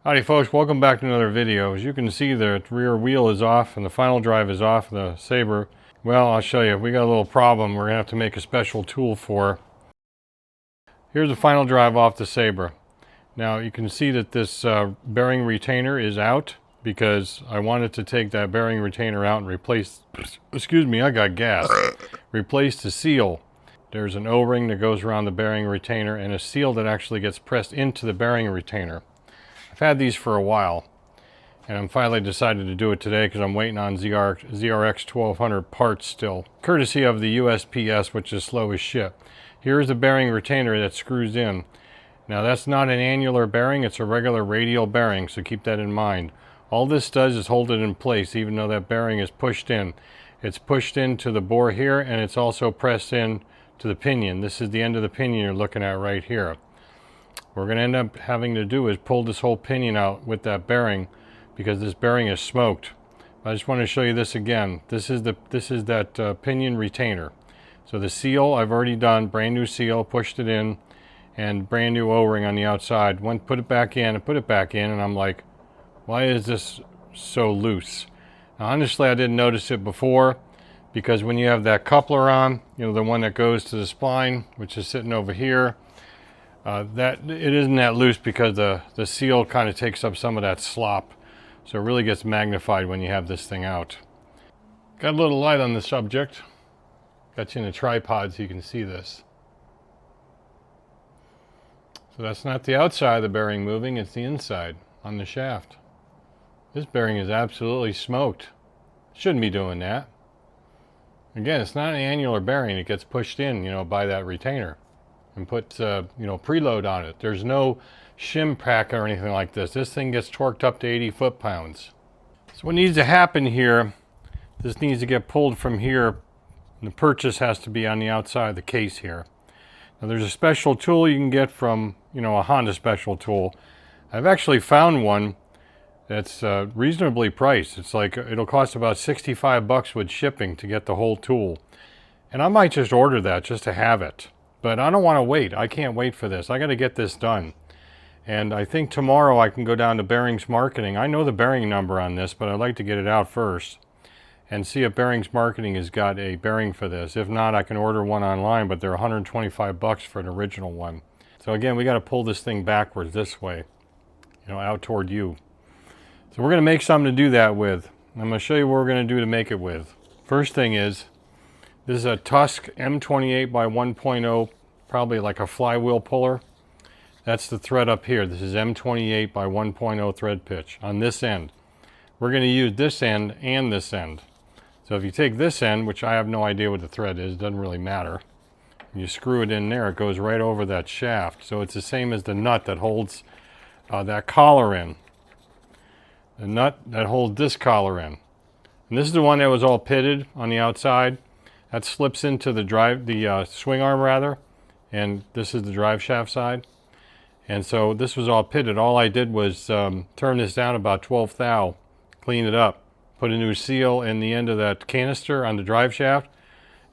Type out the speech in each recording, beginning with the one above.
Howdy folks, welcome back to another video. As you can see, the rear wheel is off and the final drive is off the Sabre. Well, I'll show you. We got a little problem we're going to have to make a special tool for. Here's the final drive off the Sabre. Now you can see that this bearing retainer is out because I wanted to take that bearing retainer out and replace, excuse me, I got gas. Replace the seal. There's an O-ring that goes around the bearing retainer and a seal that actually gets pressed into the bearing retainer. I've had these for a while, and I'm finally decided to do it today because I'm waiting on ZRX 1200 parts still, courtesy of the USPS, which is slow as shit. Here's the bearing retainer that screws in. Now that's not an annular bearing, it's a regular radial bearing, so keep that in mind. All this does is hold it in place, even though that bearing is pushed in. It's pushed into the bore here, and it's also pressed in to the pinion. This is the end of the pinion you're looking at right here. What we're going to end up having to do is pull this whole pinion out with that bearing because this bearing is smoked. I just want to show you this again. This is that pinion retainer. So the seal I've already done, brand new seal, pushed it in, and brand new O-ring on the outside. Put it back in, and I'm like, why is this so loose? Now, honestly, I didn't notice it before because when you have that coupler on, you know, the one that goes to the spline, which is sitting over here, that it isn't that loose because the seal kind of takes up some of that slop, so it really gets magnified when you have this thing out. Got a little light on the subject. Got you in a tripod so you can see this. So that's not the outside of the bearing moving, it's the inside on the shaft. This bearing is absolutely smoked. Shouldn't be doing that. Again, it's not an annular bearing. It gets pushed in, you know, by that retainer and put, you know, preload on it. There's no shim pack or anything like this. This thing gets torqued up to 80 foot-pounds. So what needs to happen here, this needs to get pulled from here. And the purchase has to be on the outside of the case here. Now there's a special tool you can get from, you know, a Honda special tool. I've actually found one that's reasonably priced. It's like, it'll cost about 65 bucks with shipping to get the whole tool. And I might just order that just to have it. But I don't want to wait. I can't wait for this. I got to get this done. And I think tomorrow I can go down to Bearings Marketing. I know the bearing number on this, but I'd like to get it out first and see if Bearings Marketing has got a bearing for this. If not, I can order one online, but they're 125 bucks for an original one. So again, we got to pull this thing backwards this way, you know, out toward you. So we're going to make something to do that with. I'm going to show you what we're going to do to make it with. First thing is, this is a Tusk M28 by 1.0, probably like a flywheel puller. That's the thread up here. This is M28 by 1.0 thread pitch on this end. We're going to use this end and this end. So if you take this end, which I have no idea what the thread is, doesn't really matter. You screw it in there, it goes right over that shaft. So it's the same as the nut that holds that collar in. The nut that holds this collar in. And this is the one that was all pitted on the outside. That slips into the swing arm rather, and this is the drive shaft side. And so this was all pitted. All I did was turn this down about 12 thou, clean it up, put a new seal in the end of that canister on the drive shaft,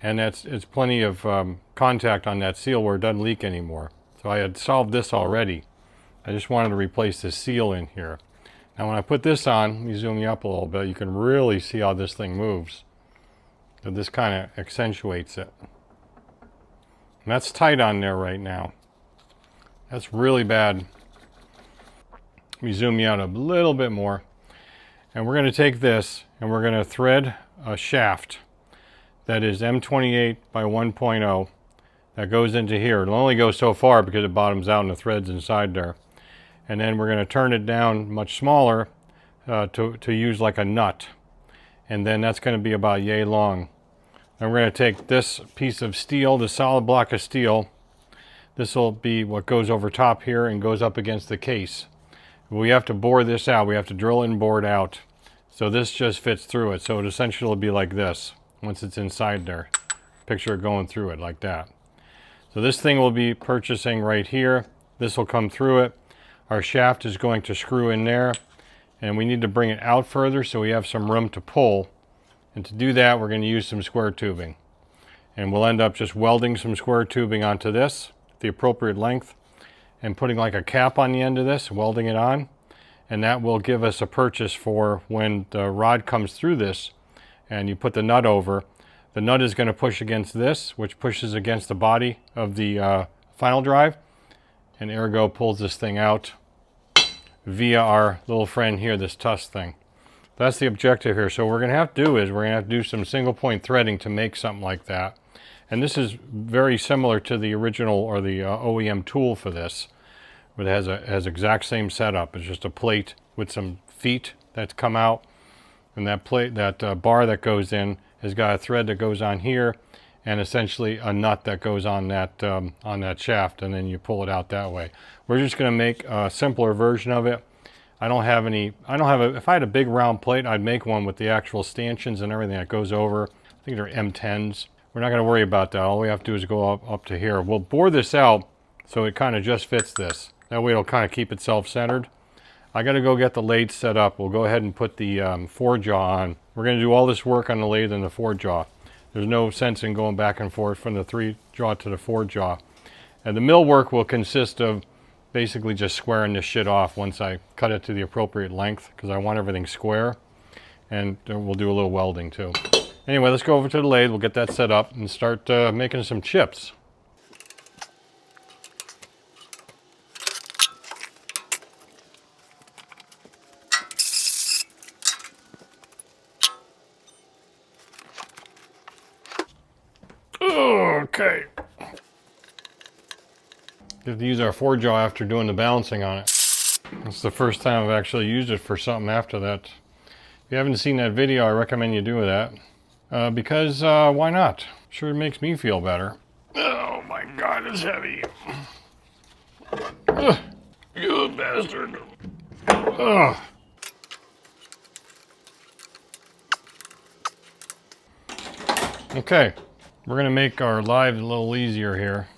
and it's plenty of contact on that seal where it doesn't leak anymore. So I had solved this already. I just wanted to replace the seal in here. Now when I put this on, let me zoom you up a little bit, you can really see how this thing moves. So this kind of accentuates it. And that's tight on there right now. That's really bad. Let me zoom you out a little bit more. And we're going to take this and we're going to thread a shaft that is M28 by 1.0 that goes into here. It'll only go so far because it bottoms out and the thread's inside there. And then we're going to turn it down much smaller to use like a nut. And then that's going to be about yay long. And we're going to take this piece of steel, the solid block of steel. This will be what goes over top here and goes up against the case. We have to bore this out. We have to drill and bore it out. So this just fits through it. So it essentially will be like this once it's inside there. Picture it going through it like that. So this thing will be purchasing right here. This will come through it. Our shaft is going to screw in there. And we need to bring it out further so we have some room to pull. And to do that, we're going to use some square tubing. And we'll end up just welding some square tubing onto this, the appropriate length, and putting like a cap on the end of this, welding it on. and that will give us a purchase for when the rod comes through this and you put the nut over. The nut is going to push against this, which pushes against the body of the final drive, and ergo pulls this thing out via our little friend here, this tusk thing. That's the objective here. So what we're going to have to do is we're going to have to do some single point threading to make something like that. And this is very similar to the original or the OEM tool for this. It has exact same setup. It's just a plate with some feet that come out, and that plate, that bar that goes in, has got a thread that goes on here, and essentially a nut that goes on that shaft, and then you pull it out that way. We're just going to make a simpler version of it. If I had a big round plate, I'd make one with the actual stanchions and everything that goes over. I think they're M10s. We're not going to worry about that. All we have to do is go up to here. We'll bore this out so it kind of just fits this. That way it'll kind of keep itself centered. I got to go get the lathe set up. We'll go ahead and put the 4 jaw on. We're going to do all this work on the lathe and the 4 jaw. There's no sense in going back and forth from the 3 jaw to the 4 jaw. And the mill work will consist of basically just squaring this shit off once I cut it to the appropriate length, because I want everything square. And we'll do a little welding too. Anyway, let's go over to the lathe. We'll get that set up and start making some chips. Okay. We have to use our 4 jaw after doing the balancing on it. It's the first time I've actually used it for something after that. If you haven't seen that video, I recommend you do that. Because why not? Sure, it makes me feel better. Oh my God, it's heavy. You bastard. Ugh. Okay, we're gonna make our lives a little easier here.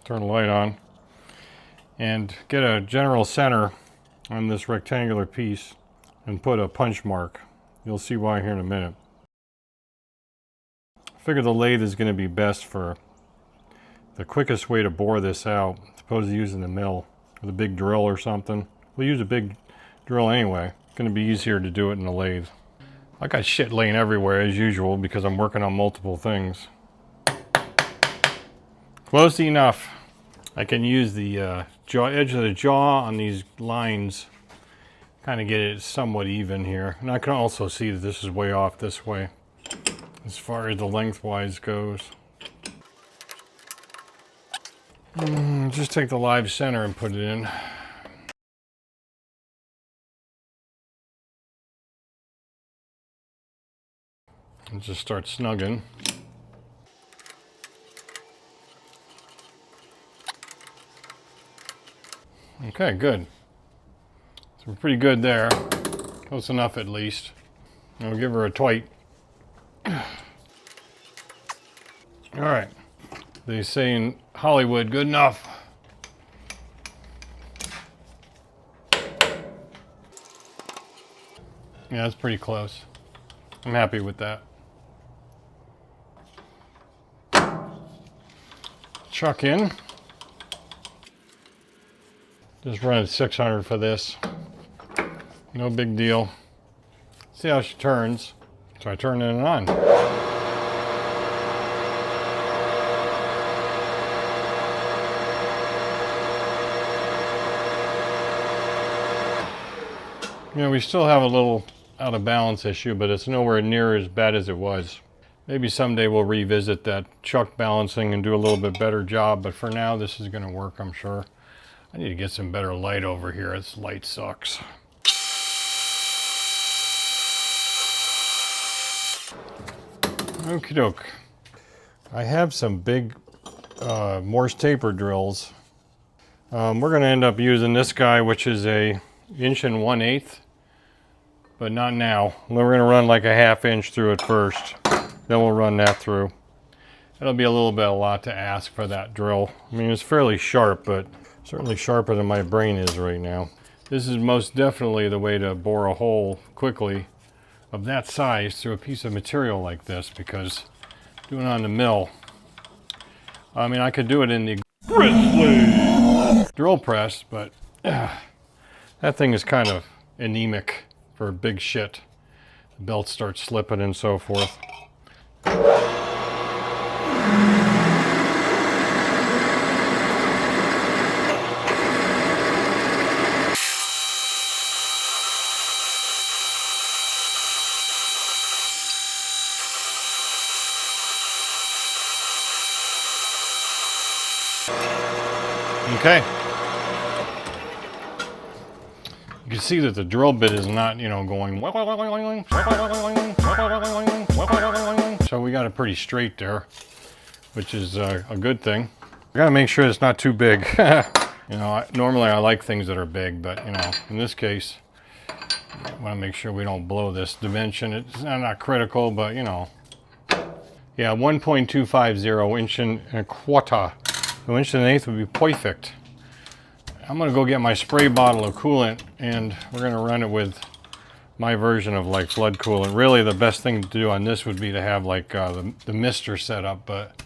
Turn the light on and get a general center on this rectangular piece and put a punch mark. You'll see why here in a minute. I figure the lathe is going to be best for the quickest way to bore this out, as opposed to using the mill with a big drill or something. We'll use a big drill anyway. It's going to be easier to do it in the lathe. I got shit laying everywhere as usual because I'm working on multiple things. Close enough. I can use the edge of the jaw on these lines, kind of get it somewhat even here. And I can also see that this is way off this way as far as the lengthwise goes. Just take the live center and put it in. And just start snugging. Okay, good. So we're pretty good there. Close enough at least. And we'll give her a twite. Alright. They say in Hollywood, good enough. Yeah, that's pretty close. I'm happy with that. Chuck in. Just run at 600 for this. No big deal. See how she turns. So I turn it on. You know, we still have a little out of balance issue, but it's nowhere near as bad as it was. Maybe someday we'll revisit that chuck balancing and do a little bit better job, but for now this is going to work, I'm sure. I need to get some better light over here. This light sucks. Okie doke. I have some big Morse taper drills. We're going to end up using this guy, which is a 1 1/8, but not now. We're going to run like a 1/2 inch through it first. Then we'll run that through. It'll be a little bit a lot to ask for that drill. I mean, it's fairly sharp, but certainly sharper than my brain is right now. This is most definitely the way to bore a hole quickly of that size through a piece of material like this, because doing it on the mill, I mean, I could do it in the grizzly drill press, but that thing is kind of anemic for big shit. The belt starts slipping and so forth. Okay. You can see that the drill bit is not, you know, going. So we got it pretty straight there, which is a good thing. I gotta make sure it's not too big. You know, normally I like things that are big, but you know, in this case, I want to make sure we don't blow this dimension. It's not critical, but you know. Yeah, 1.250 inch and a quarter. So inch and an eighth would be perfect. I'm gonna go get my spray bottle of coolant and we're gonna run it with my version of like flood coolant. Really the best thing to do on this would be to have like the mister set up, but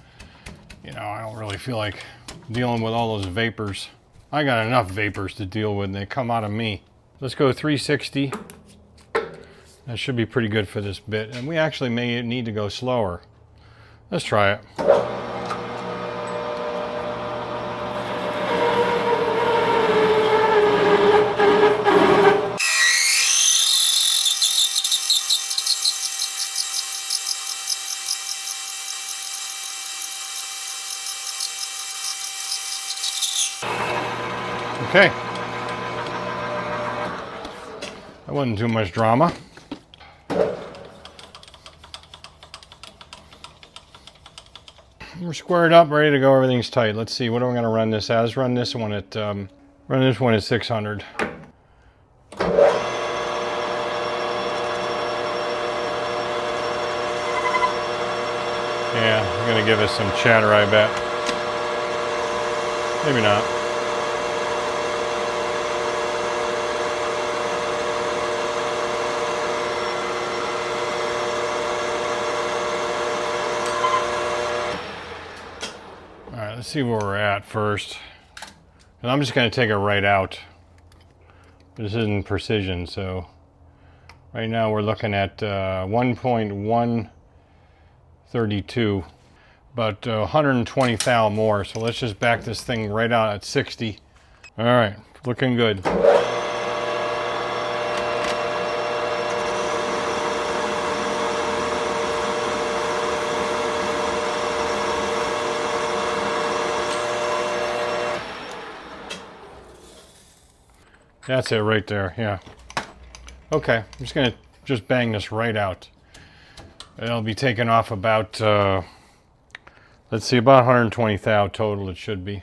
you know, I don't really feel like dealing with all those vapors. I got enough vapors to deal with and they come out of me. Let's go 360. That should be pretty good for this bit. And we actually may need to go slower. Let's try it. Okay. That wasn't too much drama. We're squared up, ready to go. Everything's tight. Let's see. What am I going to run this as? Run this one at 600. Yeah, I'm going to give us some chatter, I bet. Maybe not. Let's see where we're at first. And I'm just going to take it right out. This isn't precision, so right now we're looking at 1.132, but 120 thou more. So let's just back this thing right out at 60. All right, looking good. That's it right there, yeah. Okay, I'm just gonna bang this right out. It'll be taken off about, let's see, about 120 thou total it should be.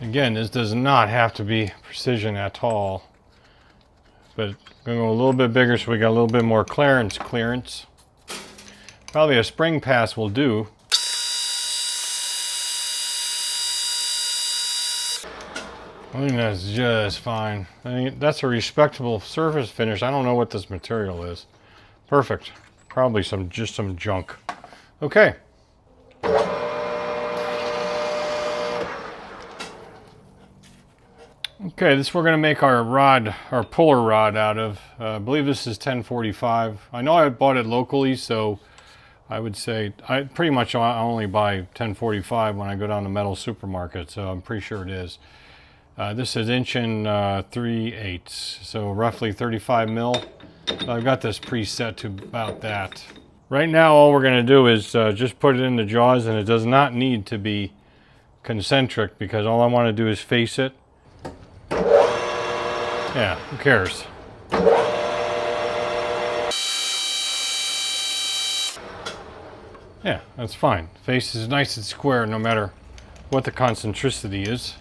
Again, this does not have to be precision at all. But I'm going to go a little bit bigger so we got a little bit more clearance. Probably a spring pass will do. I think that's just fine. I think that's a respectable surface finish. I don't know what this material is. Perfect. Probably just some junk. Okay. Okay, this we're going to make our rod, our puller rod out of. I believe this is 1045. I know I bought it locally, so I would say I pretty much only buy 1045 when I go down to metal supermarket, so I'm pretty sure it is. This is inch and 3/8, so roughly 35 mil. So I've got this preset to about that. Right now, all we're going to do is just put it in the jaws, and it does not need to be concentric because all I want to do is face it. Yeah, who cares? Yeah, that's fine. Face is nice and square no matter what the concentricity is.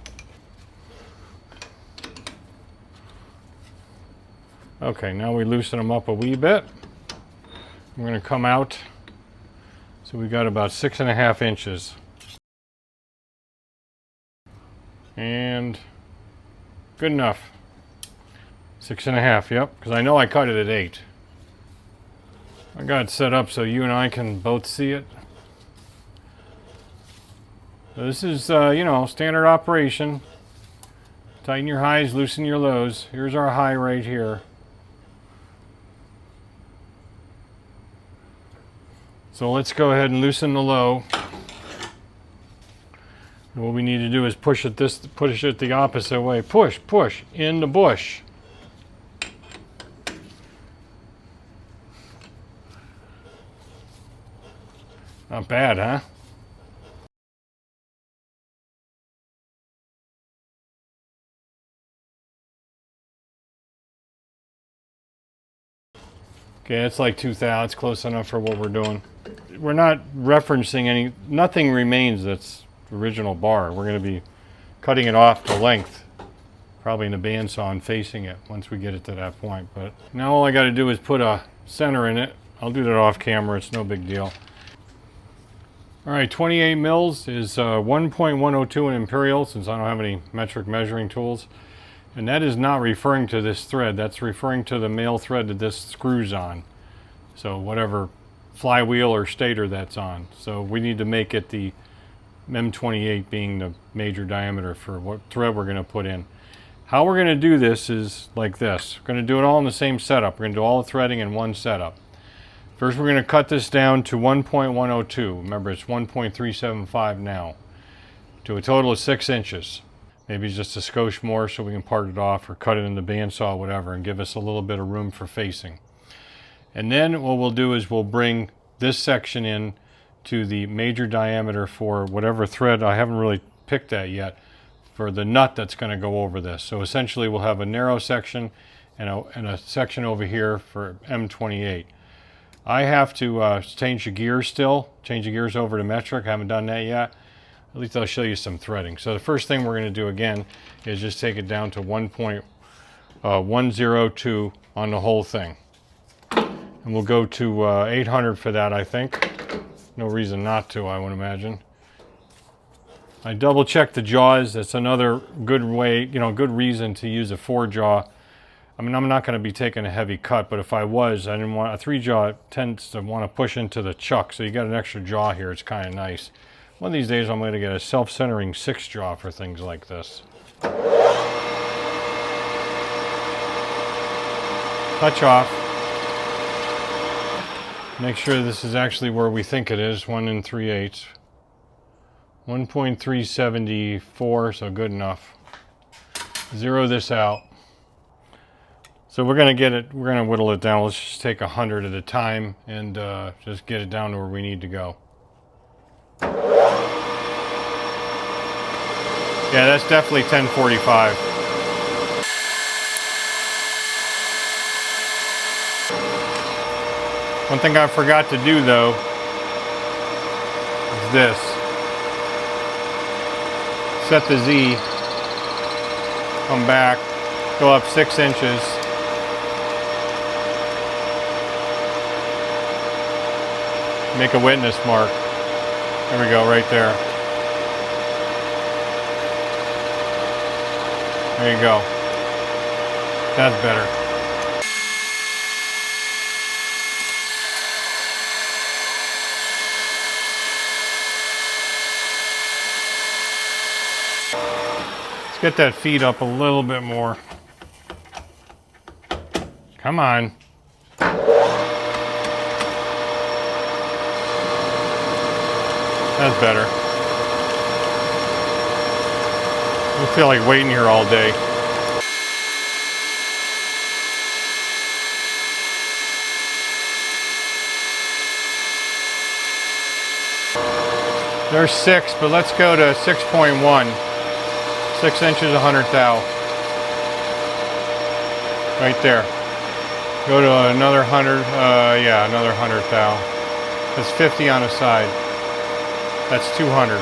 Okay, now we loosen them up a wee bit. We're going to come out. So we got about 6.5 inches. And good enough. 6.5, yep, because I know I cut it at 8. I got it set up so you and I can both see it. So this is, you know, standard operation. Tighten your highs, loosen your lows. Here's our high right here. So let's go ahead and loosen the low. And what we need to do is push it the opposite way. Push, push, in the bush. Not bad, huh? Okay, it's like 2,000. It's close enough for what we're doing. We're not referencing nothing remains that's original bar. We're going to be cutting it off to length, probably in a bandsaw and facing it once we get it to that point. But now all I got to do is put a center in it. I'll do that off camera. It's no big deal. All right, 28 mils is 1.102 in imperial, since I don't have any metric measuring tools. And that is not referring to this thread. That's referring to the male thread that this screws on. So whatever flywheel or stator that's on. So we need to make it the M28 being the major diameter for what thread we're going to put in. How we're going to do this is like this. We're going to do it all in the same setup. We're going to do all the threading in one setup. First we're going to cut this down to 1.102. Remember, it's 1.375 now. To a total of 6 inches. Maybe just a skosh more so we can part it off or cut it in the bandsaw, whatever, and give us a little bit of room for facing. And then what we'll do is we'll bring this section in to the major diameter for whatever thread. I haven't really picked that yet, for the nut that's going to go over this. So essentially we'll have a narrow section and a section over here for M28. I have to change the gears still, change the gears over to metric. I haven't done that yet. At least I'll show you some threading. So the first thing we're going to do again is just take it down to 1.102 on the whole thing. And we'll go to 800 for that, I think. No reason not to, I would imagine. I double checked the jaws. That's another good way, good reason to use a 4-jaw. I mean, I'm not going to be taking a heavy cut, but if I was, I didn't want a 3-jaw tends to want to push into the chuck. So you got an extra jaw here. It's kind of nice. One of these days I'm going to get a self-centering 6-jaw for things like this. Touch off. Make sure this is actually where we think it is, 1 3/8. 1.374, so good enough. Zero this out. So we're going to whittle it down. Let's just take 100 at a time and just get it down to where we need to go. Yeah, that's definitely 1045. One thing I forgot to do though is this. Set the Z, come back, go up 6 inches. Make a witness mark. There we go, right there. There you go. That's better. Let's get that feed up a little bit more. Come on. That's better. I feel like waiting here all day. There's 6, but let's go to 6.1. 6 inches, 100 thou. Right there. Go to another 100, yeah, another 100 thou. That's 50 on a side. That's 200.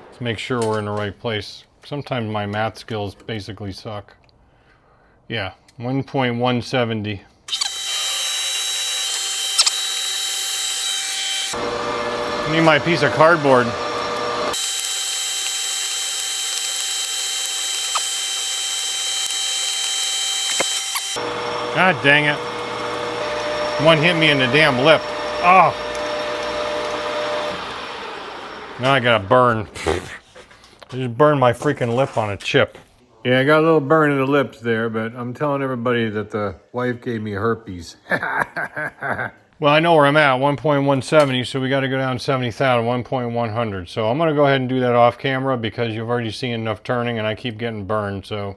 Let's make sure we're in the right place. Sometimes my math skills basically suck. Yeah, 1.170. I need my piece of cardboard. God dang it. One hit me in the damn lip. Oh. Now I got a burn. I just burned my freaking lip on a chip. Yeah, I got a little burn in the lips there, but I'm telling everybody that the wife gave me herpes. Well, I know where I'm at, 1.170, so we got to go down 70,000, 1.100. So I'm going to go ahead and do that off camera because you've already seen enough turning and I keep getting burned, so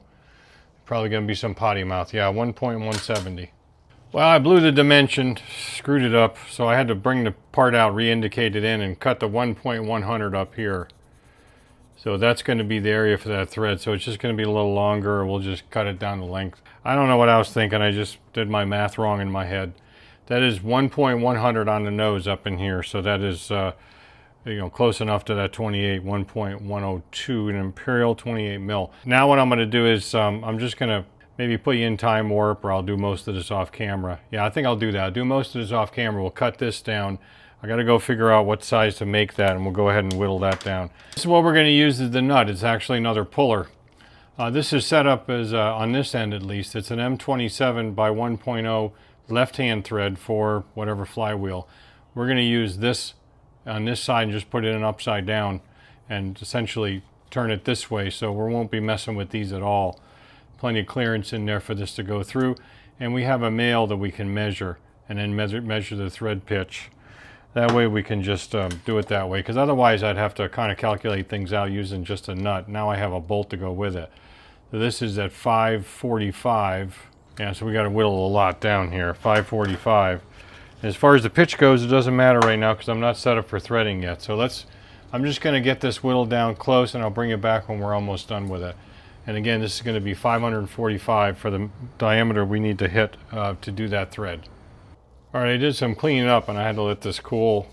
probably going to be some potty mouth. Yeah, 1.170. Well, I blew the dimension, screwed it up, so I had to bring the part out, re-indicate it in, and cut the 1.100 up here. So that's going to be the area for that thread. So it's just going to be a little longer. We'll just cut it down to length. I don't know what I was thinking. I just did my math wrong in my head. That is 1.100 on the nose up in here. So that is, close enough to that 28, 1.102, an imperial 28 mil. Now what I'm going to do is I'm just going to maybe put you in time warp, or I'll do most of this off camera. Yeah, I think I'll do that. I'll do most of this off camera. We'll cut this down. I got to go figure out what size to make that, and we'll go ahead and whittle that down. This is what we're going to use as the nut. It's actually another puller. This is set up as, on this end at least, it's an M27 by 1.0 left-hand thread for whatever flywheel. We're going to use this on this side and just put it in upside down and essentially turn it this way, so we won't be messing with these at all. Plenty of clearance in there for this to go through, and we have a male that we can measure and then measure the thread pitch. That way we can just do it that way, because otherwise I'd have to kind of calculate things out using just a nut. Now I have a bolt to go with it. So this is at 545. Yeah, so we got to whittle a lot down here, 545. As far as the pitch goes, it doesn't matter right now because I'm not set up for threading yet. So I'm just going to get this whittled down close, and I'll bring it back when we're almost done with it. And again, this is going to be 545 for the diameter we need to hit to do that thread. All right, I did some cleaning up and I had to let this cool.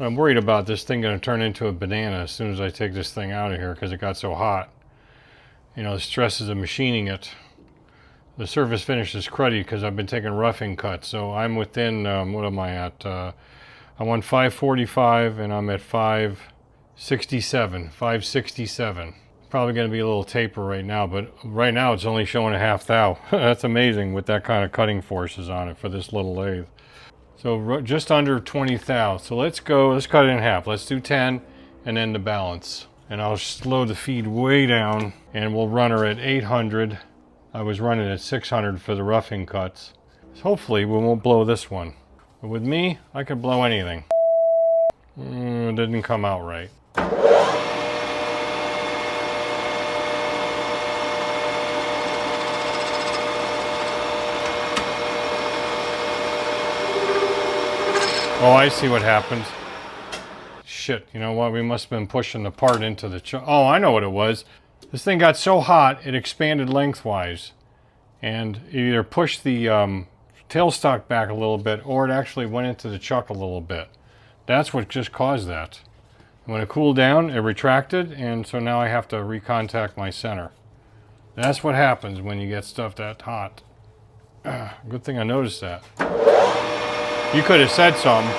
I'm worried about this thing going to turn into a banana as soon as I take this thing out of here because it got so hot. You know, the stresses of machining it. The surface finish is cruddy because I've been taking roughing cuts. So I'm within, what am I at? I'm on 545 and I'm at 567. Probably going to be a little taper right now, but right now it's only showing a half thou. That's amazing with that kind of cutting forces on it for this little lathe. So just under 20 thou. So let's cut it in half. Let's do 10 and then the balance. And I'll slow the feed way down and we'll run her at 800. I was running at 600 for the roughing cuts. So hopefully we won't blow this one. But with me, I could blow anything. It didn't come out right. Oh, I see what happened. Shit, you know what? We must have been pushing the part into the oh, I know what it was. This thing got so hot, it expanded lengthwise. And it either pushed the tailstock back a little bit, or it actually went into the chuck a little bit. That's what just caused that. When it cooled down, it retracted, and so now I have to recontact my center. That's what happens when you get stuff that hot. Good thing I noticed that. You could have said something.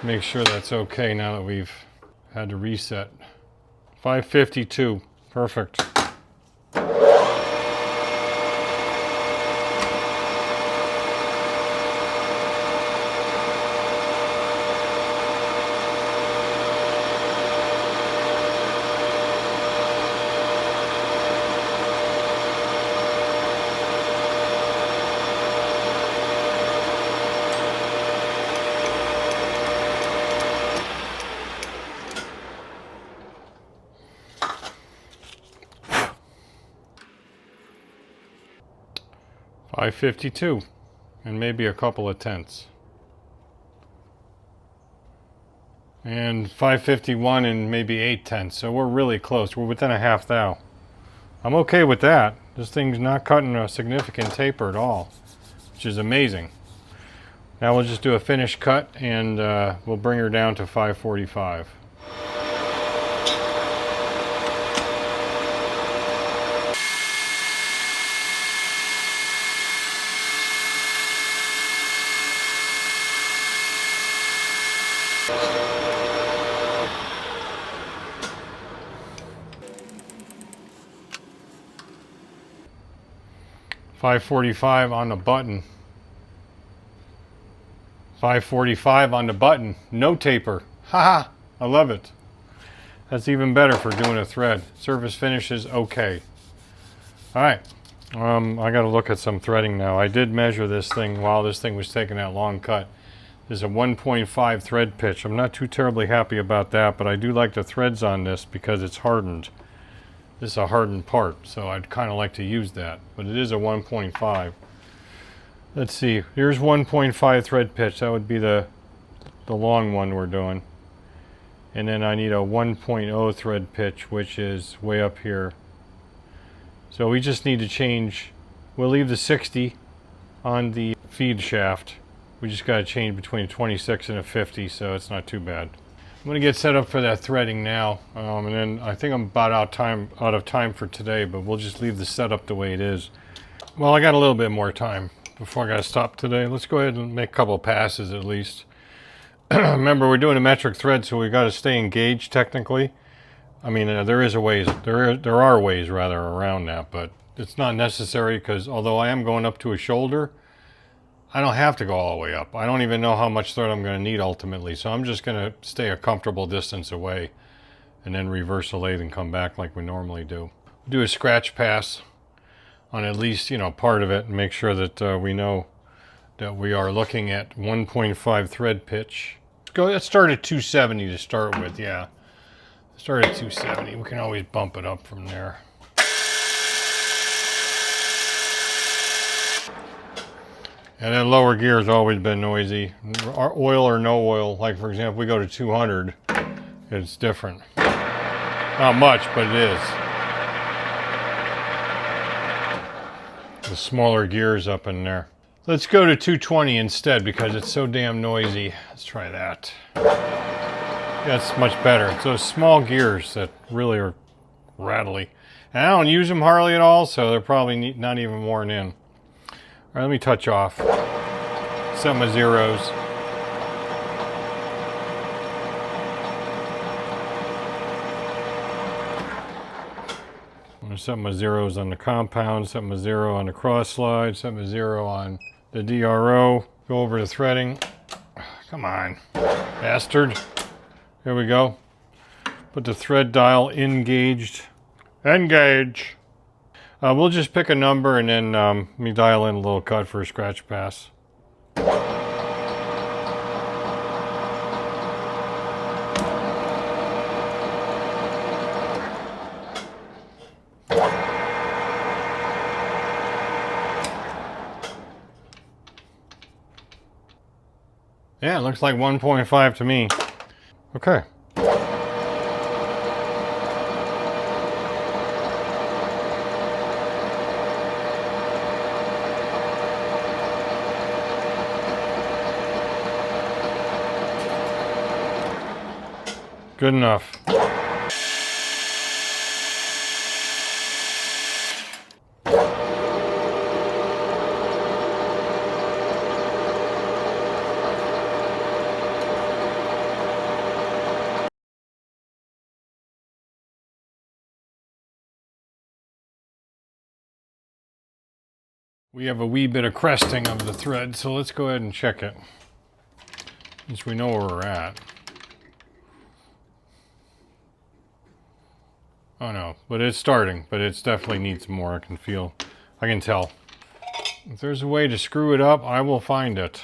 Make sure that's okay now that we've had to reset. 552, perfect. .552, and maybe a couple of tenths. And 551 and maybe 8 tenths, so we're really close. We're within a half thou. I'm okay with that. This thing's not cutting a significant taper at all, which is amazing. Now we'll just do a finish cut and we'll bring her down to 545. 545 on the button. 545 on the button. No taper. Haha, I love it. That's even better for doing a thread. Surface finish is okay. All right, I got to look at some threading now. I did measure this thing while this thing was taking that long cut. There's a 1.5 thread pitch. I'm not too terribly happy about that, but I do like the threads on this because it's hardened. This is a hardened part, so I'd kind of like to use that, but it is a 1.5. Let's see, here's 1.5 thread pitch. That would be the long one we're doing. And then I need a 1.0 thread pitch, which is way up here. So we just need to change, we'll leave the 60 on the feed shaft. We just got to change between a 26 and a 50, so it's not too bad. I'm going to get set up for that threading now, and then I think I'm about out of time for today, but we'll just leave the setup the way it is. Well, I got a little bit more time before I got to stop today. Let's go ahead and make a couple passes at least. Remember, we're doing a metric thread, so we got to stay engaged technically. I mean, there are ways rather around that, but it's not necessary because although I am going up to a shoulder, I don't have to go all the way up. I don't even know how much thread I'm going to need ultimately, so I'm just going to stay a comfortable distance away and then reverse the lathe and come back like we normally do. Do a scratch pass on at least, you know, part of it and make sure that we know that we are looking at 1.5 thread pitch. Let's start at 270 to start with, yeah. Start at 270. We can always bump it up from there. And then lower gear has always been noisy. Oil or no oil, like for example, we go to 200, it's different. Not much, but it is. The smaller gears up in there. Let's go to 220 instead because it's so damn noisy. Let's try that. That's much better. It's those small gears that really are rattly. And I don't use them hardly at all, so they're probably not even worn in. All right, let me touch off. Set my zeros. I'm going to set my zeros on the compound, set my zero on the cross slide, set my zero on the DRO. Go over to threading. Come on, bastard. Here we go. Put the thread dial engaged. Engage. We'll just pick a number and then let me dial in a little cut for a scratch pass. Yeah, it looks like 1.5 to me. Okay. Good enough. We have a wee bit of cresting of the thread, so let's go ahead and check it. Since we know where we're at. Oh no, but it's starting, but it definitely needs more. I can tell. If there's a way to screw it up, I will find it.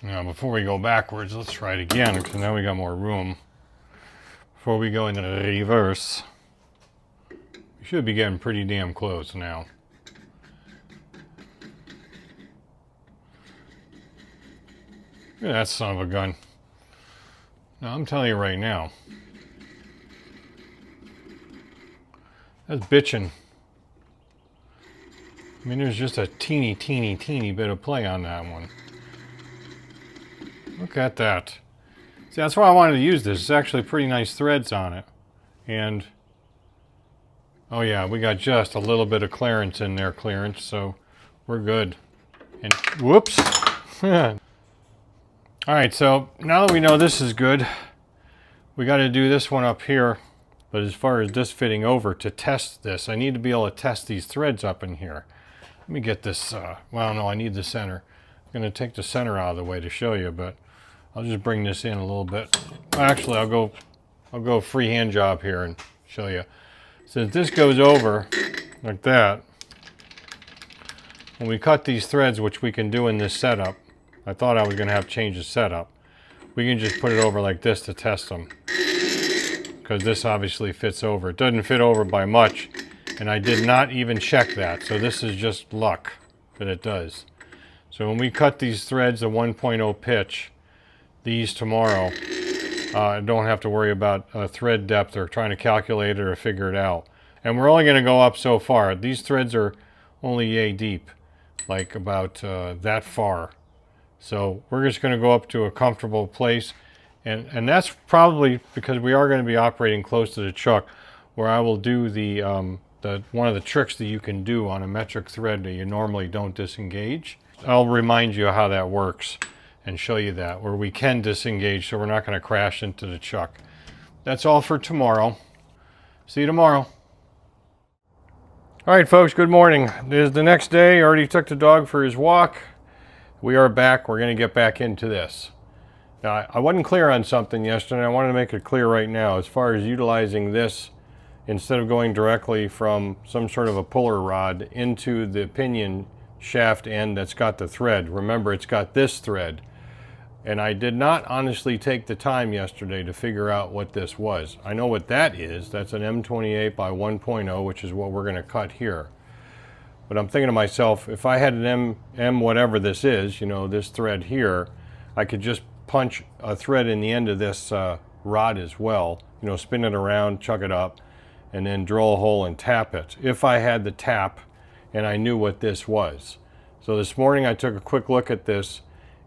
Now, before we go backwards, let's try it again, because now we got more room. Before we go into the reverse, we should be getting pretty damn close now. Look at that son of a gun. Now, I'm telling you right now, that's bitching. I mean, there's just a teeny bit of play on that one. Look at that. See, that's why I wanted to use this. It's actually pretty nice threads on it. And Oh yeah, we got just a little bit of clearance in there, so we're good. And whoops. All right, so now that we know this is good, we got to do this one up here. But as far as this fitting over, to test this, I need to be able to test these threads up in here. Let me get this, well, no, I need the center. I'm going to take the center out of the way to show you, but I'll just bring this in a little bit. Actually, I'll go freehand job here and show you. Since this goes over like that, when we cut these threads, which we can do in this setup, I thought I was going to have to change the setup. We can just put it over like this to test them. Because this obviously fits over. It doesn't fit over by much, and I did not even check that. So this is just luck that it does. So when we cut these threads, the 1.0 pitch, these tomorrow, I don't have to worry about thread depth or trying to calculate it or figure it out. And we're only going to go up so far. These threads are only yay deep, like about that far. So we're just going to go up to a comfortable place. And that's probably because we are going to be operating close to the chuck, where I will do the one of the tricks that you can do on a metric thread that you normally don't disengage. I'll remind you how that works and show you that, where we can disengage so we're not going to crash into the chuck. That's all for tomorrow. See you tomorrow. All right, folks, good morning. It is the next day. I already took the dog for his walk. We are back. We're going to get back into this. Now, I wasn't clear on something yesterday. I wanted to make it clear right now as far as utilizing this instead of going directly from some sort of a puller rod into the pinion shaft end that's got the thread. Remember, it's got this thread. And I did not honestly take the time yesterday to figure out what this was. I know what that is. That's an M28 by 1.0, which is what we're going to cut here. But I'm thinking to myself, if I had an M whatever this is, you know, this thread here, I could just punch a thread in the end of this rod as well, you know, spin it around, chuck it up, and then drill a hole and tap it, if I had the tap and I knew what this was. So this morning I took a quick look at this,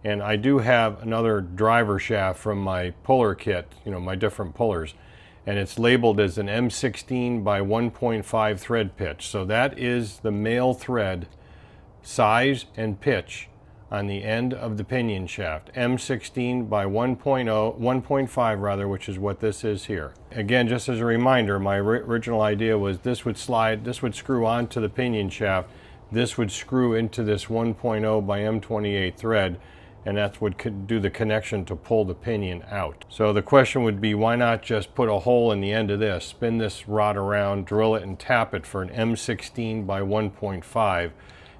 and I do have another driver shaft from my puller kit, you know, my different pullers, and it's labeled as an M16 by 1.5 thread pitch. So that is the male thread size and pitch on the end of the pinion shaft. M16 by 1.5 rather, which is what this is here. Again, just as a reminder, my original idea was this would screw onto the pinion shaft. This would screw into this 1.0 by M28 thread, and that's what could do the connection to pull the pinion out. So the question would be, why not just put a hole in the end of this, spin this rod around, drill it and tap it for an M16 by 1.5,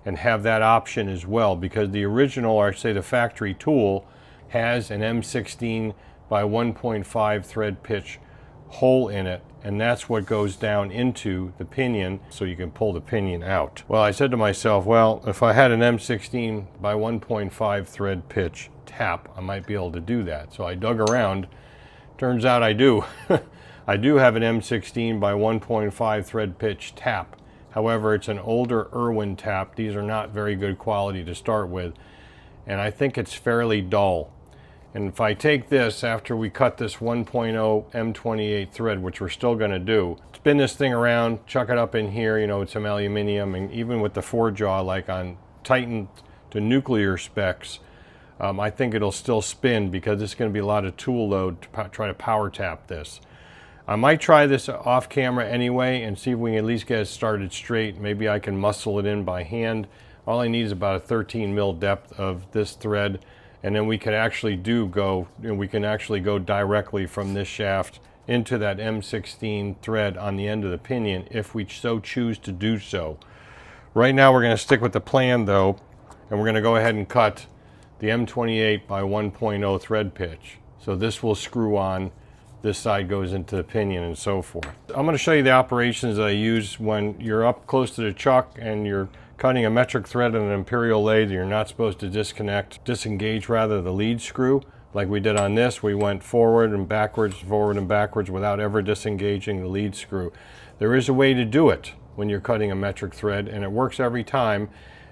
and have that option as well, because the original, or say the factory tool, has an M16 by 1.5 thread pitch hole in it, and that's what goes down into the pinion so you can pull the pinion out. Well, I said to myself, well, if I had an M16 by 1.5 thread pitch tap, I might be able to do that. So I dug around. Turns out I do. I do have an M16 by 1.5 thread pitch tap. However, it's an older Irwin tap. These are not very good quality to start with, and I think it's fairly dull. And if I take this after we cut this 1.0 M28 thread, which we're still going to do, spin this thing around, chuck it up in here, you know, it's some aluminum, and even with the four-jaw, like on Titan to nuclear specs, I think it'll still spin because it's going to be a lot of tool load to try to power tap this. I might try this off camera anyway and see if we can at least get it started straight. Maybe I can muscle it in by hand. All I need is about a 13 mil depth of this thread, and then we can actually go directly from this shaft into that M16 thread on the end of the pinion if we so choose to do so. Right now we're going to stick with the plan though, and we're going to go ahead and cut the M28 by 1.0 thread pitch. So this will screw on, this side goes into the pinion, and so forth. I'm going to show you the operations that I use when you're up close to the chuck and you're cutting a metric thread in an imperial lathe. You're not supposed to disengage rather, the lead screw. Like we did on this, we went forward and backwards without ever disengaging the lead screw. There is a way to do it when you're cutting a metric thread, and it works every time.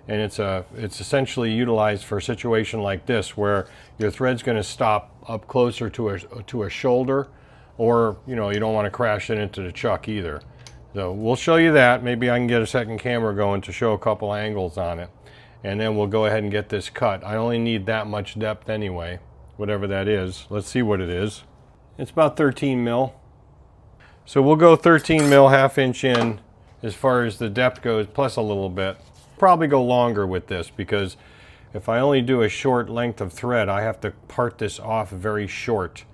And it's essentially utilized for a situation like this, where your thread's going to stop up closer to a shoulder, or you know, you don't want to crash it into the chuck either. So we'll show you that. Maybe I can get a second camera going to show a couple angles on it. And then we'll go ahead and get this cut. I only need that much depth anyway, whatever that is. Let's see what it is. It's about 13 mil. So we'll go 13 mil, ½ inch in as far as the depth goes, plus a little bit. Probably go longer with this because if I only do a short length of thread, I have to part this off very short.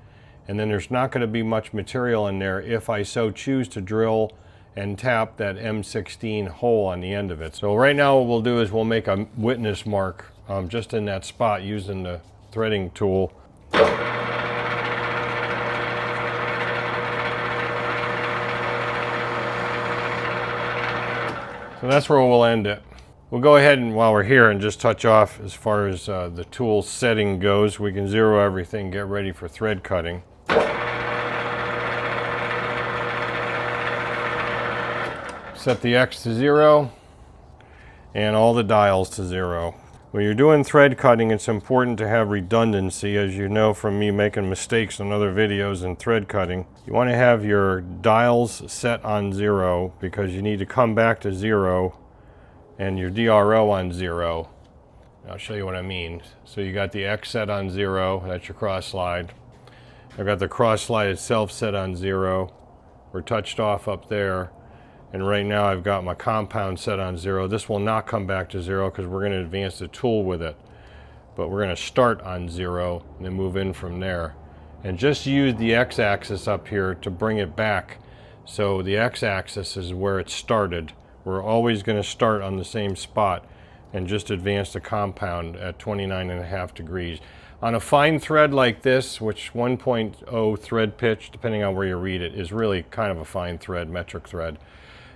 And then there's not going to be much material in there if I so choose to drill and tap that M16 hole on the end of it. So right now what we'll do is we'll make a witness mark just in that spot using the threading tool. So that's where we'll end it. We'll go ahead and while we're here and just touch off as far as the tool setting goes. We can zero everything, get ready for thread cutting. Set the X to 0 and all the dials to 0. When you're doing thread cutting, it's important to have redundancy, as you know from me making mistakes in other videos in thread cutting. You want to have your dials set on 0 because you need to come back to 0 and your DRO on 0. I'll show you what I mean. So you got the X set on 0, that's your cross slide. I've got the cross slide itself set on 0. We're touched off up there. And right now I've got my compound set on 0. This will not come back to 0 because we're going to advance the tool with it. But we're going to start on 0 and then move in from there. And just use the X-axis up here to bring it back. So the X-axis is where it started. We're always going to start on the same spot and just advance the compound at 29.5 degrees. On a fine thread like this, which 1.0 thread pitch, depending on where you read it, is really kind of a fine thread, metric thread.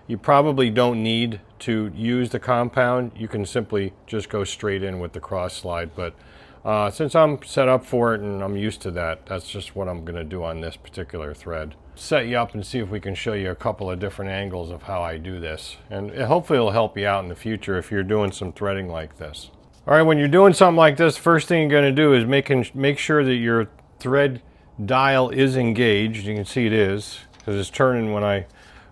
You probably don't need to use the compound. You can simply just go straight in with the cross slide. But since I'm set up for it and I'm used to that, that's just what I'm going to do on this particular thread. Set you up and see if we can show you a couple of different angles of how I do this. And hopefully it'll help you out in the future if you're doing some threading like this. All right, when you're doing something like this, first thing you're going to do is make sure that your thread dial is engaged. You can see it is because it's turning when I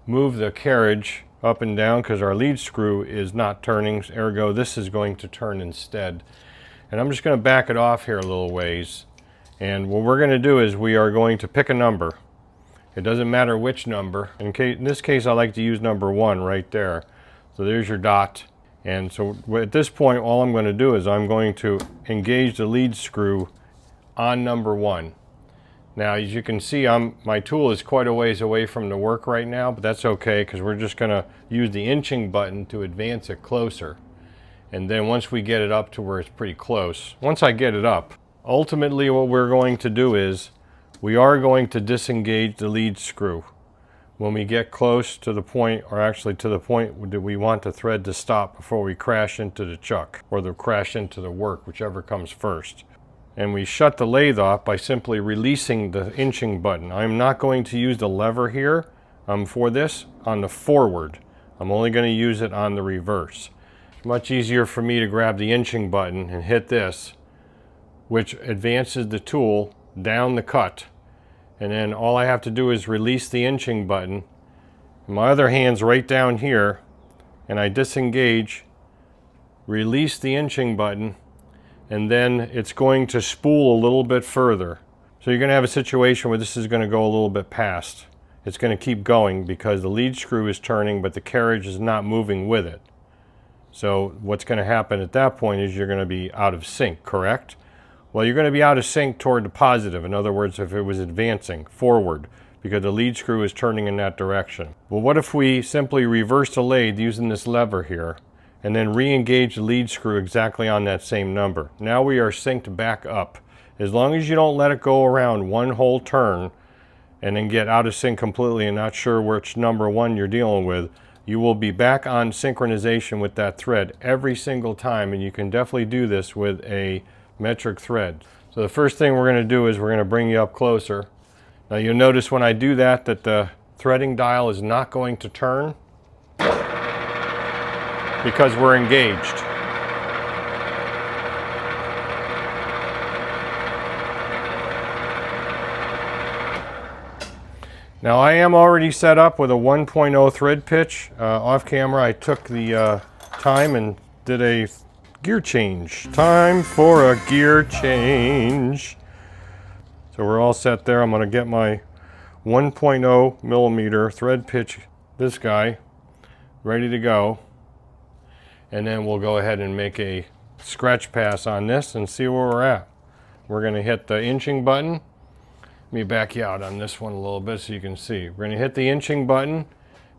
move the carriage up and down because our lead screw is not turning, ergo this is going to turn instead. And I'm just going to back it off here a little ways. And what we're going to do is we are going to pick a number. It doesn't matter which number. In this case I like to use number 1 right there. So there's your dot. And so at this point all I'm going to do is I'm going to engage the lead screw on number 1. Now, as you can see, my tool is quite a ways away from the work right now, but that's okay because we're just going to use the inching button to advance it closer. And then once we get it up to where it's pretty close, once I get it up, ultimately what we're going to do is we are going to disengage the lead screw. When we get close to the point, or actually to the point that we want the thread to stop before we crash into the chuck, or the crash into the work, whichever comes first. And we shut the lathe off by simply releasing the inching button. I'm not going to use the lever here for this on the forward. I'm only going to use it on the reverse. It's much easier for me to grab the inching button and hit this, which advances the tool down the cut. And then all I have to do is release the inching button. My other hand's right down here, and I disengage, release the inching button, and then it's going to spool a little bit further. So you're going to have a situation where this is going to go a little bit past. It's going to keep going because the lead screw is turning, but the carriage is not moving with it. So what's going to happen at that point is you're going to be out of sync, correct? Well, you're going to be out of sync toward the positive. In other words, if it was advancing forward, because the lead screw is turning in that direction. Well, what if we simply reverse the lathe using this lever here, and then re-engage the lead screw exactly on that same number? Now we are synced back up. As long as you don't let it go around one whole turn and then get out of sync completely and not sure which number 1 you're dealing with, you will be back on synchronization with that thread every single time, and you can definitely do this with a metric thread. So the first thing we're going to do is we're going to bring you up closer. Now you'll notice when I do that the threading dial is not going to turn because we're engaged. Now I am already set up with a 1.0 thread pitch. Off camera I took the time and did a gear change. Time for a gear change. So we're all set there. I'm going to get my 1.0 millimeter thread pitch, this guy, ready to go. And then we'll go ahead and make a scratch pass on this and see where we're at. We're going to hit the inching button. Let me back you out on this one a little bit so you can see. We're going to hit the inching button,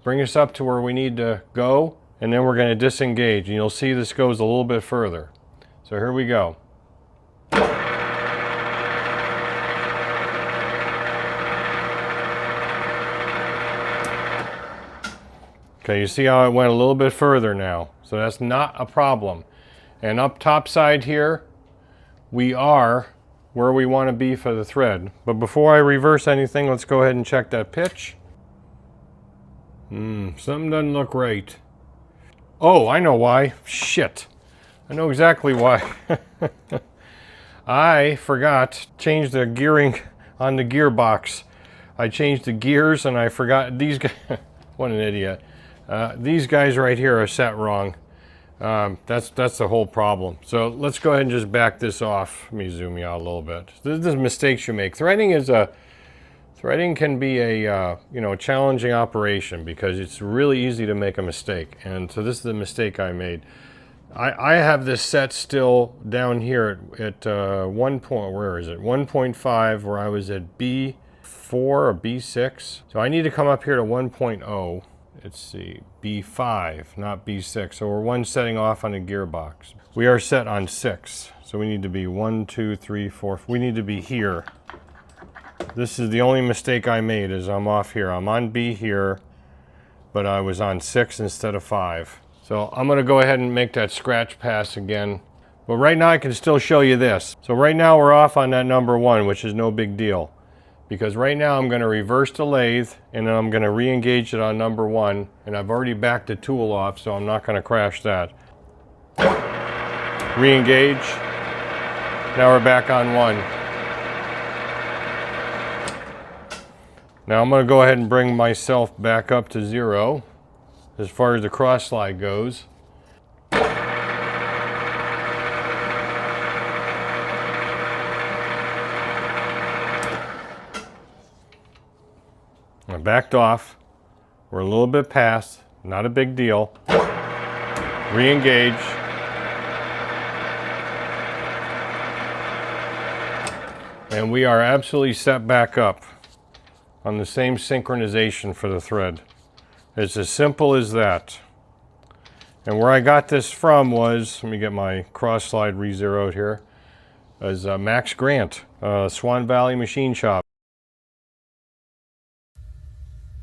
bring us up to where we need to go, and then we're going to disengage. And you'll see this goes a little bit further. So here we go. Okay, you see how it went a little bit further now. So that's not a problem. And up top side here, we are where we want to be for the thread. But before I reverse anything, let's go ahead and check that pitch. Something doesn't look right. Oh, I know why. Shit. I know exactly why. I forgot to change the gearing on the gearbox. I changed the gears and I forgot these guys. What an idiot. These guys right here are set wrong. That's the whole problem. So let's go ahead and just back this off. Let me zoom you out a little bit. This is mistakes you make. Threading can be a challenging operation because it's really easy to make a mistake. And so this is the mistake I made. I have this set still down here at 1.5, where I was at B4 or B6. So I need to come up here to 1.0. Let's see, B5, not B6. So we're one setting off on the gearbox. We are set on 6. So we need to be 1, 2, 3, 4. We need to be here. This is the only mistake I made, is I'm off here. I'm on B here, but I was on 6 instead of 5. So I'm going to go ahead and make that scratch pass again. But right now I can still show you this. So right now we're off on that number 1, which is no big deal. Because right now I'm going to reverse the lathe and then I'm going to re-engage it on number 1, and I've already backed the tool off, so I'm not going to crash that. Re-engage. Now we're back on 1. Now I'm going to go ahead and bring myself back up to 0 as far as the cross slide goes. I backed off. We're a little bit past, not a big deal. Re-engage. And we are absolutely set back up on the same synchronization for the thread. It's as simple as that. And where I got this from was, let me get my cross slide re-zeroed here, is Max Grant, Swan Valley Machine Shop.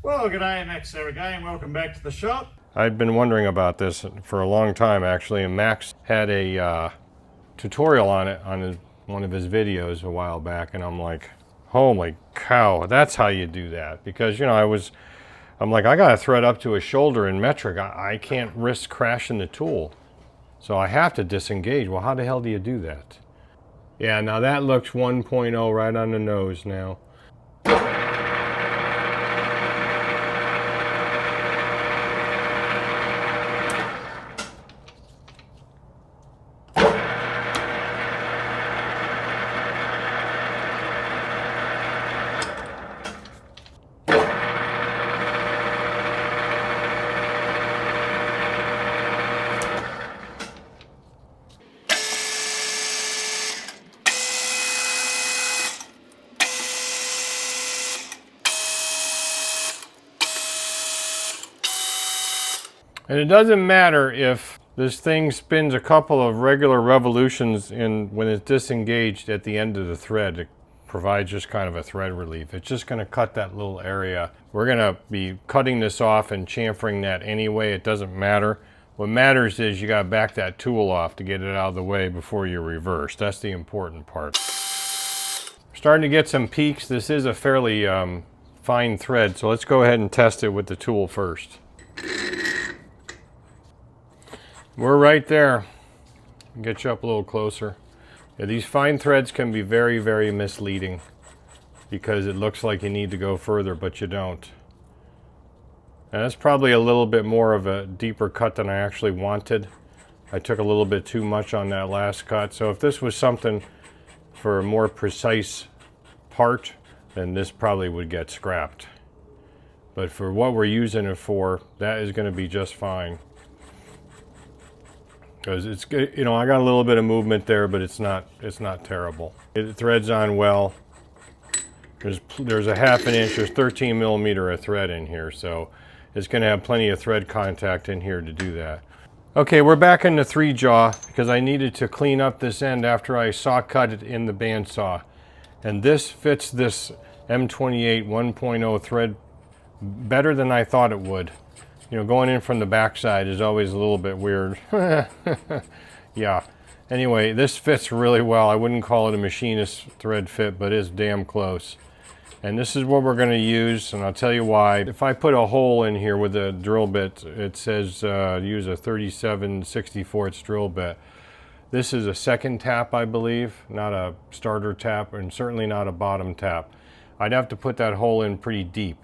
Well, g'day Max there again, and welcome back to the shop. I'd been wondering about this for a long time actually, and Max had a tutorial on it on one of his videos a while back, and I'm like, holy cow, that's how you do that. Because, you know, I'm like, I got to thread up to a shoulder in metric. I can't risk crashing the tool. So I have to disengage. Well, how the hell do you do that? Yeah, now that looks 1.0 right on the nose now. And it doesn't matter if this thing spins a couple of regular revolutions when it's disengaged at the end of the thread. It provides just kind of a thread relief. It's just going to cut that little area. We're going to be cutting this off and chamfering that anyway. It doesn't matter. What matters is you got to back that tool off to get it out of the way before you reverse. That's the important part. Starting to get some peaks. This is a fairly fine thread, so let's go ahead and test it with the tool first. We're right there. Get you up a little closer. Yeah, these fine threads can be very, very misleading. because it looks like you need to go further, but you don't. And that's probably a little bit more of a deeper cut than I actually wanted. I took a little bit too much on that last cut. So if this was something for a more precise part, then this probably would get scrapped. But for what we're using it for, that is going to be just fine. Because it's good, you know, I got a little bit of movement there, but it's not terrible. It threads on well. There's a ½ inch, there's 13 millimeter of thread in here, so it's going to have plenty of thread contact in here to do that. Okay, we're back in the 3-jaw because I needed to clean up this end after I saw cut it in the bandsaw. And this fits this M28 1.0 thread better than I thought it would. You know, going in from the backside is always a little bit weird. Yeah. Anyway, this fits really well. I wouldn't call it a machinist thread fit, but it's damn close. And this is what we're going to use, and I'll tell you why. If I put a hole in here with a drill bit, it says use a 37/64 drill bit. This is a second tap, I believe, not a starter tap, and certainly not a bottom tap. I'd have to put that hole in pretty deep.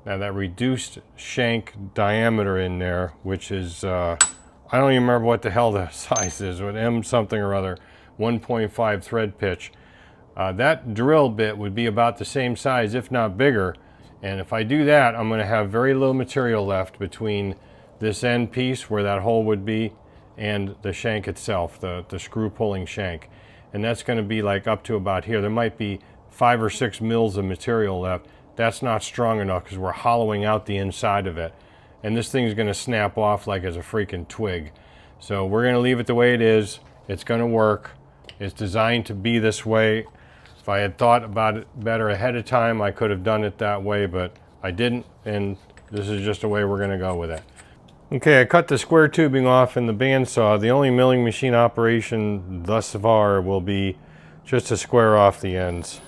Now that reduced shank diameter in there, which is, I don't even remember what the hell the size is, with M something or other, 1.5 thread pitch. That drill bit would be about the same size, if not bigger. And if I do that, I'm going to have very little material left between this end piece where that hole would be and the shank itself, the screw pulling shank. And that's going to be like up to about here. There might be 5 or 6 mils of material left. That's not strong enough because we're hollowing out the inside of it. And this thing's going to snap off like it's a freaking twig. So we're going to leave it the way it is. It's going to work. It's designed to be this way. If I had thought about it better ahead of time, I could have done it that way, but I didn't, and this is just the way we're going to go with it. Okay, I cut the square tubing off in the bandsaw. The only milling machine operation thus far will be just to square off the ends.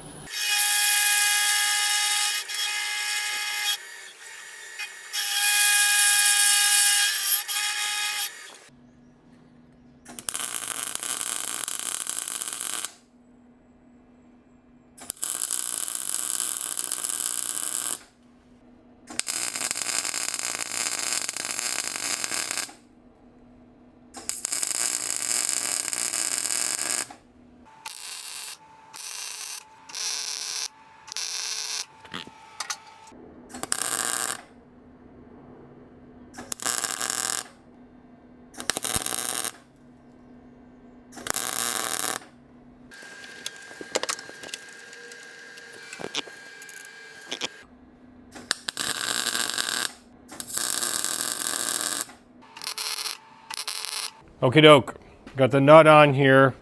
Okie doke, got the nut on here,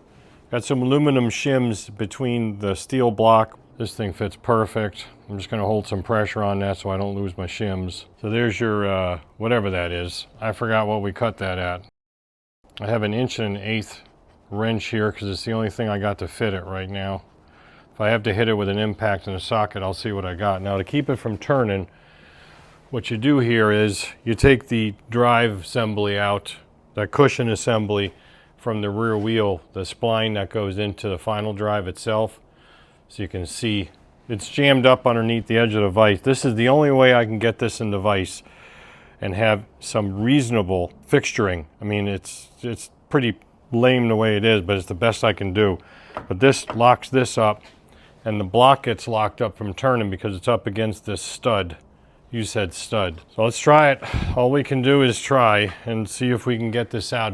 got some aluminum shims between the steel block. This thing fits perfect. I'm just going to hold some pressure on that so I don't lose my shims. So there's your, whatever that is. I forgot what we cut that at. I have an 1.1/8 wrench here because it's the only thing I got to fit it right now. If I have to hit it with an impact in a socket, I'll see what I got. Now to keep it from turning, what you do here is you take the drive assembly out, that cushion assembly from the rear wheel, the spline that goes into the final drive itself. So you can see it's jammed up underneath the edge of the vise. This is the only way I can get this in the vise and have some reasonable fixturing. I mean, it's pretty lame the way it is, but it's the best I can do. But this locks this up, and the block gets locked up from turning because it's up against this stud. You said stud. So let's try it. All we can do is try and see if we can get this out.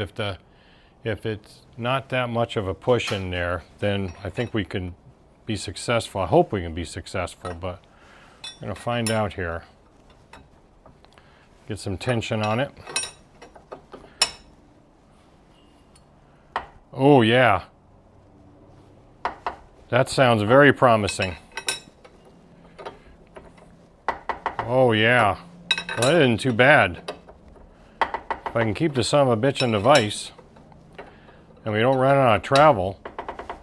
If it's not that much of a push in there, then I think we can be successful. I hope we can be successful, but I'm gonna find out here. Get some tension on it. Oh yeah. That sounds very promising. Oh yeah, well, that isn't too bad. If I can keep the son of a bitch in the vise and we don't run out of travel,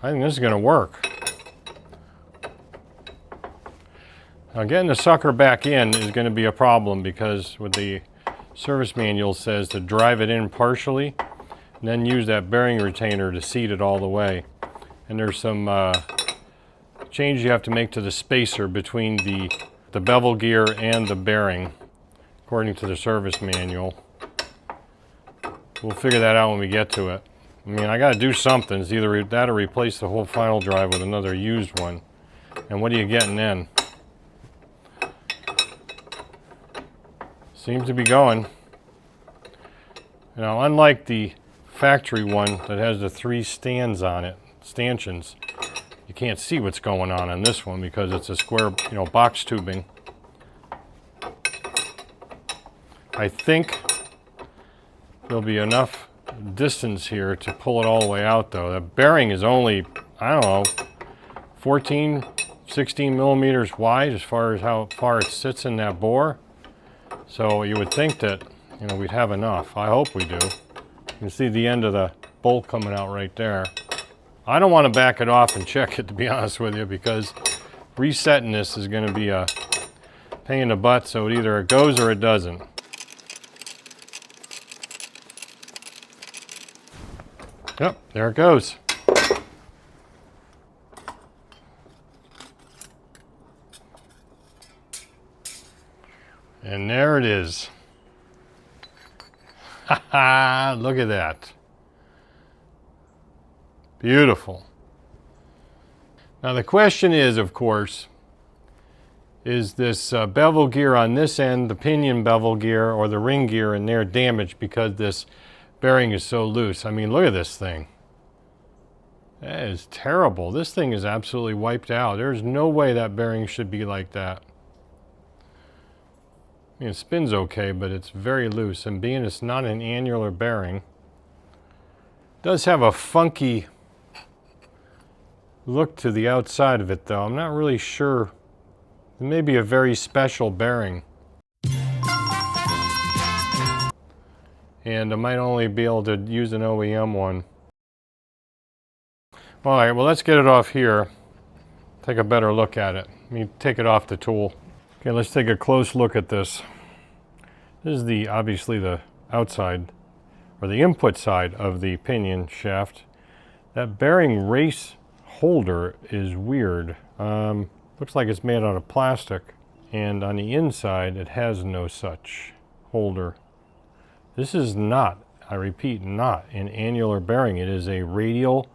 I think this is going to work. Now getting the sucker back in is going to be a problem because with the service manual says to drive it in partially and then use that bearing retainer to seat it all the way. And there's some change you have to make to the spacer between the bevel gear and the bearing, according to the service manual. We'll figure that out when we get to it. I mean, I got to do something. It's either that or replace the whole final drive with another used one. And what are you getting then? Seems to be going. Now, unlike the factory one that has the 3 stands on it, stanchions, you can't see what's going on this one because it's a square, box tubing. I think there'll be enough distance here to pull it all the way out though. The bearing is only, I don't know, 14, 16 millimeters wide as far as how far it sits in that bore. So you would think that, we'd have enough. I hope we do. You can see the end of the bolt coming out right there. I don't want to back it off and check it, to be honest with you, because resetting this is going to be a pain in the butt, so it either goes or it doesn't. Yep, there it goes. And there it is. Ha ha, look at that. Beautiful. Now the question is, of course, is this bevel gear on this end, the pinion bevel gear, or the ring gear in there damaged because this bearing is so loose? I mean, look at this thing. That is terrible. This thing is absolutely wiped out. There's no way that bearing should be like that. I mean, it spins okay, but it's very loose. And being it's not an annular bearing, it does have a funky look to the outside of it, though. I'm not really sure. It may be a very special bearing. And I might only be able to use an OEM one. All right, well, let's get it off here. Take a better look at it. Let me take it off the tool. Okay, let's take a close look at this. This is obviously the outside, or the input side of the pinion shaft. That bearing race holder is weird. Looks like it's made out of plastic. And on the inside, it has no such holder. This is not, I repeat, not an annular bearing. It is a radial,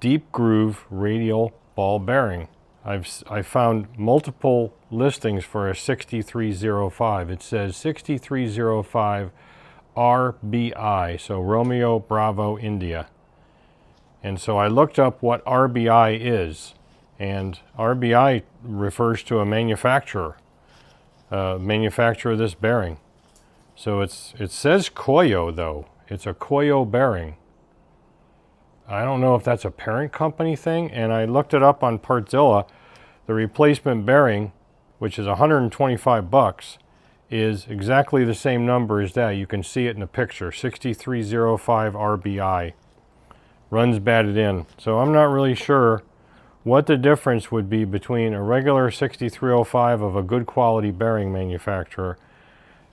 deep groove radial ball bearing. I found multiple listings for a 6305. It says 6305 RBI, so Romeo Bravo India. And so I looked up what RBI is, and RBI refers to a manufacturer of this bearing. So it says Koyo though. It's a Koyo bearing. I don't know if that's a parent company thing, and I looked it up on Partzilla. The replacement bearing, which is 125 bucks, is exactly the same number as that. You can see it in the picture, 6305 RBI. Runs batted in. So I'm not really sure what the difference would be between a regular 6305 of a good quality bearing manufacturer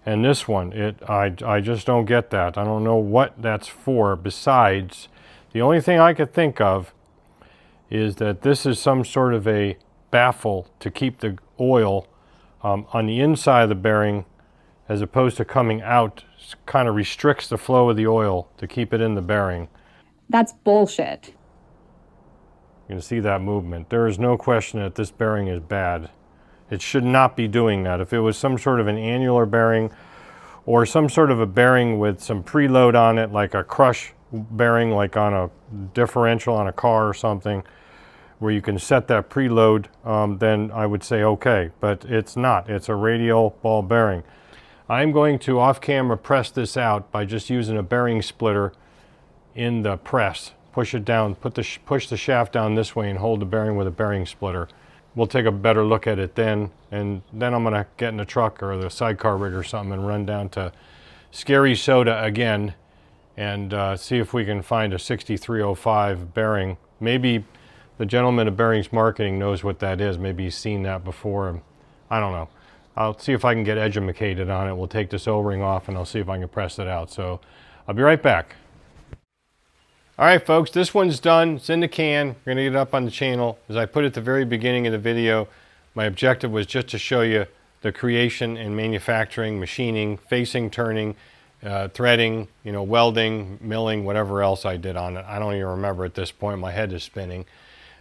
and this one. I just don't get that. I don't know what that's for. Besides, the only thing I could think of is that this is some sort of a baffle to keep the oil on the inside of the bearing as opposed to coming out. Kind of restricts the flow of the oil to keep it in the bearing. That's bullshit. You can see that movement. There is no question that this bearing is bad. It should not be doing that. If it was some sort of an annular bearing or some sort of a bearing with some preload on it, like a crush bearing, like on a differential on a car or something, where you can set that preload, then I would say okay, but it's not. It's a radial ball bearing. I'm going to off-camera press this out by just using a bearing splitter in the press. Push it down, push the shaft down this way and hold the bearing with a bearing splitter. We'll take a better look at it then, and then I'm gonna get in the truck or the sidecar rig or something and run down to Scary Soda again and see if we can find a 6305 bearing. Maybe the gentleman at Bearings Marketing knows what that is. Maybe he's seen that before. I don't know. I'll see if I can get edumacated on it. We'll take this O-ring off and I'll see if I can press it out. So I'll be right back. All right, folks, this one's done. It's in the can. We're going to get it up on the channel. As I put at the very beginning of the video, my objective was just to show you the creation and manufacturing, machining, facing, turning, threading, welding, milling, whatever else I did on it. I don't even remember at this point. My head is spinning.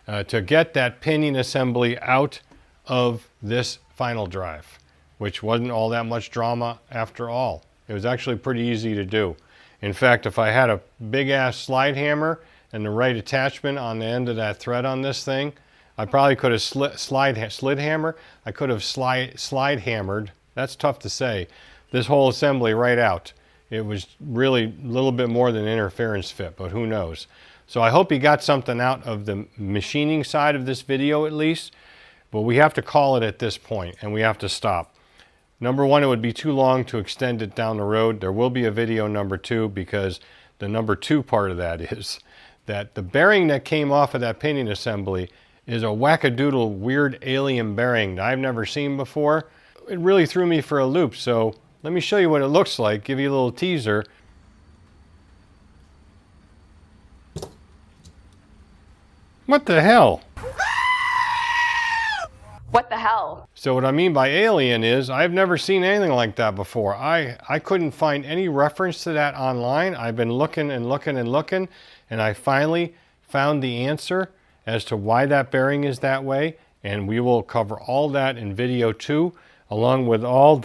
To get that pinion assembly out of this final drive, which wasn't all that much drama after all. It was actually pretty easy to do. In fact, if I had a big ass slide hammer and the right attachment on the end of that thread on this thing, I probably could have slide hammered, that's tough to say, this whole assembly right out. It was really a little bit more than interference fit, but who knows. So I hope you got something out of the machining side of this video at least, but we have to call it at this point and we have to stop. Number one, it would be too long to extend it down the road. There will be a video number 2 because the number 2 part of that is that the bearing that came off of that pinion assembly is a wackadoodle weird alien bearing that I've never seen before. It really threw me for a loop, so let me show you what it looks like, give you a little teaser. What the hell? What the hell? So what I mean by alien is I've never seen anything like that before. I couldn't find any reference to that online. I've been looking and looking and looking, and I finally found the answer as to why that bearing is that way, and we will cover all that in video 2, along with all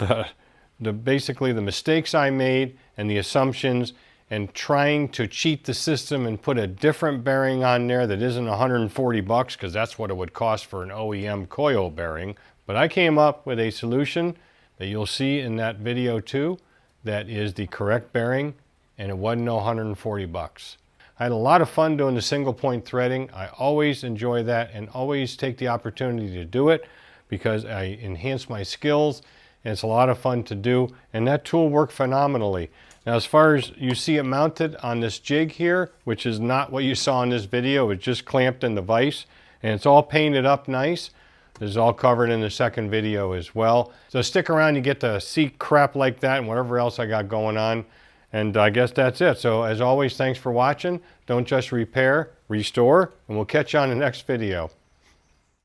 basically the mistakes I made and the assumptions and trying to cheat the system and put a different bearing on there that isn't 140 bucks, because that's what it would cost for an OEM coil bearing. But I came up with a solution that you'll see in that video too, that is the correct bearing, and it wasn't no 140 bucks. I had a lot of fun doing the single point threading. I always enjoy that and always take the opportunity to do it because I enhance my skills and it's a lot of fun to do, and that tool worked phenomenally. Now, as far as you see it mounted on this jig here, which is not what you saw in this video, it's just clamped in the vise, and it's all painted up nice. This is all covered in the second video as well. So stick around, you get to see crap like that and whatever else I got going on. And I guess that's it. So as always, thanks for watching. Don't just repair, restore, and we'll catch you on the next video.